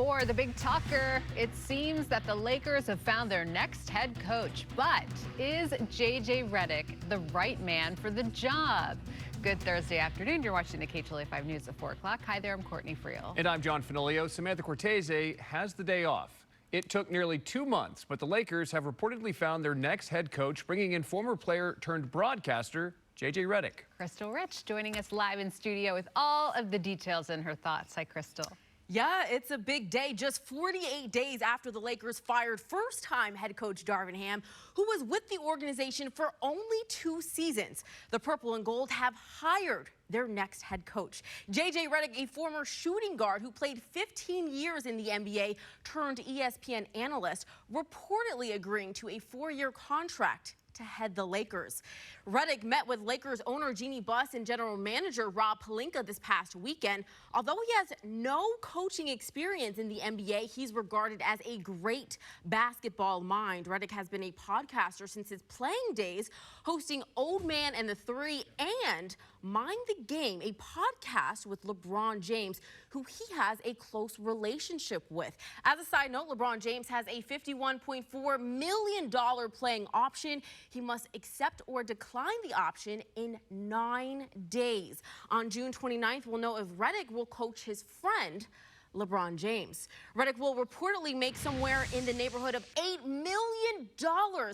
4, the big talker. It seems that the Lakers have found their next head coach. But is J.J. Redick the right man for the job? Good Thursday afternoon. You're watching the KHLA 5 News at 4 o'clock. Hi there, I'm Courtney Friel. And I'm John Finolio. Samantha Cortese has the day off. It took nearly 2 months, but the Lakers have reportedly found their next head coach, bringing in former player turned broadcaster J.J. Redick. Crystal Rich joining us live in studio with all of the details and her thoughts. Hi, Crystal. Yeah, it's a big day. Just 48 days after the Lakers fired first-time head coach Darvin Ham, who was with the organization for only 2 seasons. The Purple and Gold have hired their next head coach. J.J. Redick, a former shooting guard who played 15 years in the NBA, turned ESPN analyst, reportedly agreeing to a 4-year contract to head the Lakers. Redick met with Lakers owner Jeanie Buss and general manager Rob Pelinka this past weekend. Although he has no coaching experience in the NBA, he's regarded as a great basketball mind. Redick has been a podcaster since his playing days, hosting Old Man and the Three and Mind the Game, a podcast with LeBron James, who he has a close relationship with. As a side note, LeBron James has a $51.4 million playing option. He must accept or decline the option in 9 days. On June 29th, we'll know if Redick will coach his friend, LeBron James. Redick will reportedly make somewhere in the neighborhood of $8 million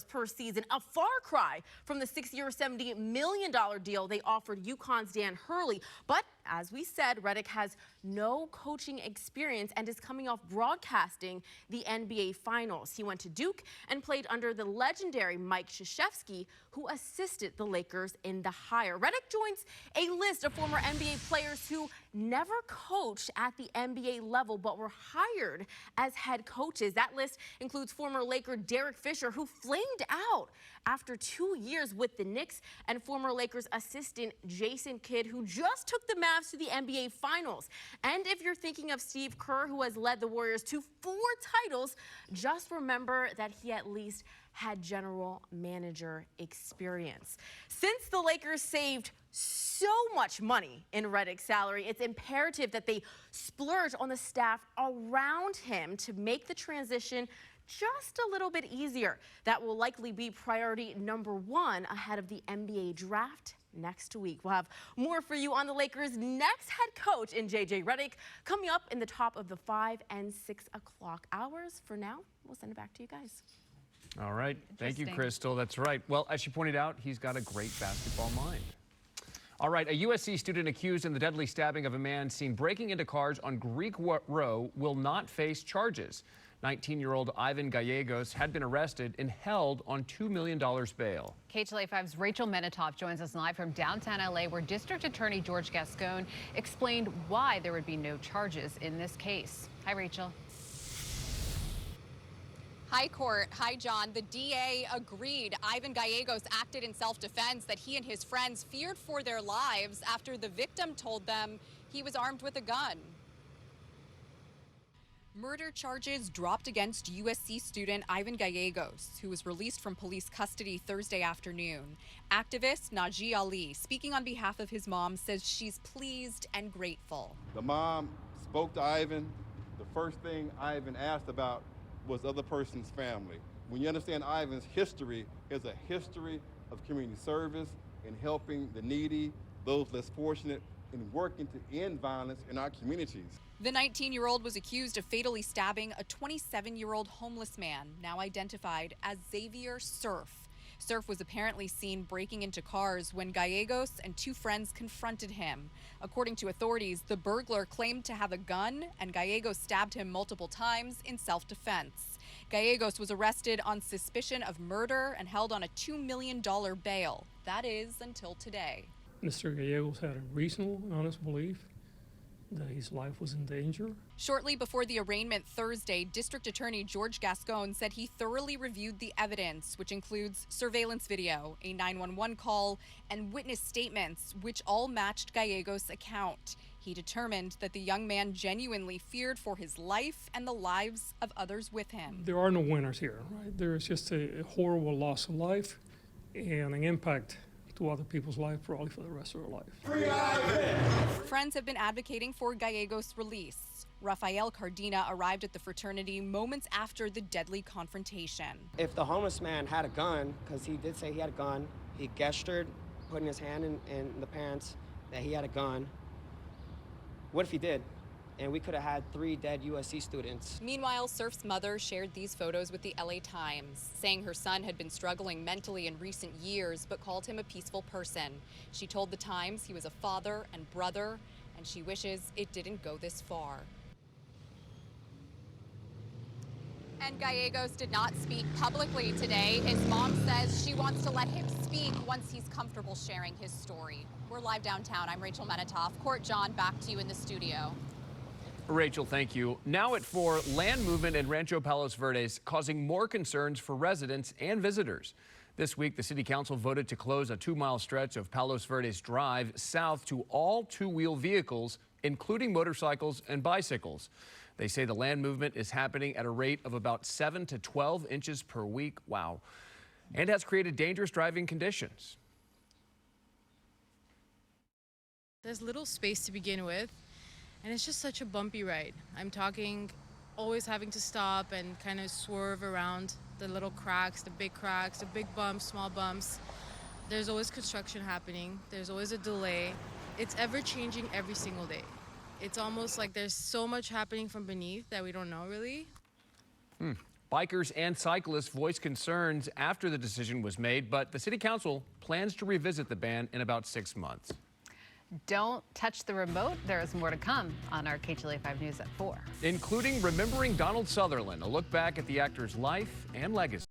per season, a far cry from the 6-year, $70 million deal they offered UConn's Dan Hurley. But as we said, Redick has no coaching experience and is coming off broadcasting the NBA Finals. He went to Duke and played under the legendary Mike Krzyzewski, who assisted the Lakers in the hire. Redick joins a list of former NBA players who never coached at the NBA level but were hired as head coaches. That list includes former Laker Derek Fisher, who flamed out after 2 years with the Knicks, and former Lakers assistant Jason Kidd, who just took the Mavs to the NBA Finals. And if you're thinking of Steve Kerr, who has led the Warriors to 4 titles, just remember that he at least had general manager experience. Since the Lakers saved so much money in Redick's salary, it's imperative that they splurge on the staff around him to make the transition just a little bit easier. That will likely be priority number 1 ahead of the NBA draft next week. We'll have more for you on the Lakers' next head coach in J.J. Redick coming up in the top of the 5 and 6 o'clock hours. For now, we'll send it back to you guys. All right. Thank you, Crystal. That's right. Well, as she pointed out, he's got a great basketball mind. All right. A USC student accused in the deadly stabbing of a man seen breaking into cars on Greek Row will not face charges. 19-year-old Ivan Gallegos had been arrested and held on $2 million bail. KHLA 5's Rachel Menitoff joins us live from downtown L.A., where District Attorney George Gascon explained why there would be no charges in this case. Hi, Rachel. Hi, Court. Hi, John. The DA agreed Ivan Gallegos acted in self-defense, that he and his friends feared for their lives after the victim told them he was armed with a gun. Murder charges dropped against USC student Ivan Gallegos, who was released from police custody Thursday afternoon. Activist Najee Ali, speaking on behalf of his mom, says she's pleased and grateful. The mom spoke to Ivan. The first thing Ivan asked about was the other person's family. When you understand Ivan's history is a history of community service and helping the needy, those less fortunate, and working to end violence in our communities. The 19-year-old was accused of fatally stabbing a 27-year-old homeless man, now identified as Xavier Surf. Surf was apparently seen breaking into cars when Gallegos and 2 friends confronted him. According to authorities, the burglar claimed to have a gun, and Gallegos stabbed him multiple times in self-defense. Gallegos was arrested on suspicion of murder and held on a $2 million bail. That is until today. Mr. Gallegos had a reasonable and honest belief that his life was in danger. Shortly before the arraignment Thursday, District Attorney George Gascon said he thoroughly reviewed the evidence, which includes surveillance video, a 911 call, and witness statements, which all matched Gallegos' account. He determined that the young man genuinely feared for his life and the lives of others with him. There are no winners here, right? There is just a horrible loss of life and an impact to other people's life, probably for the rest of their life. Friends have been advocating for Gallegos' release. Rafael Cardina arrived at the fraternity moments after the deadly confrontation. If the homeless man had a gun, because he did say he had a gun, he gestured, putting his hand in the pants that he had a gun. What if he did? And we could have had 3 dead USC students. Meanwhile, Surf's mother shared these photos with the LA Times, saying her son had been struggling mentally in recent years, but called him a peaceful person. She told the Times he was a father and brother, and she wishes it didn't go this far. And Gallegos did not speak publicly today. His mom says she wants to let him speak once he's comfortable sharing his story. We're live downtown. I'm Rachel Menitoff. Court John, back to you in the studio. Rachel, thank you. Now at 4, land movement in Rancho Palos Verdes causing more concerns for residents and visitors. This week, the city council voted to close a 2-mile stretch of Palos Verdes Drive south to all 2-wheel vehicles, including motorcycles and bicycles. They say the land movement is happening at a rate of about 7 to 12 inches per week. Wow. And has created dangerous driving conditions. There's little space to begin with, and it's just such a bumpy ride. I'm talking always having to stop and kind of swerve around the little cracks, the big bumps, small bumps. There's always construction happening. There's always a delay. It's ever changing every single day. It's almost like there's so much happening from beneath that we don't know really. Bikers and cyclists voiced concerns after the decision was made, but the city council plans to revisit the ban in about 6 months. Don't touch the remote. There is more to come on our KTLA 5 News at 4. Including remembering Donald Sutherland, a look back at the actor's life and legacy.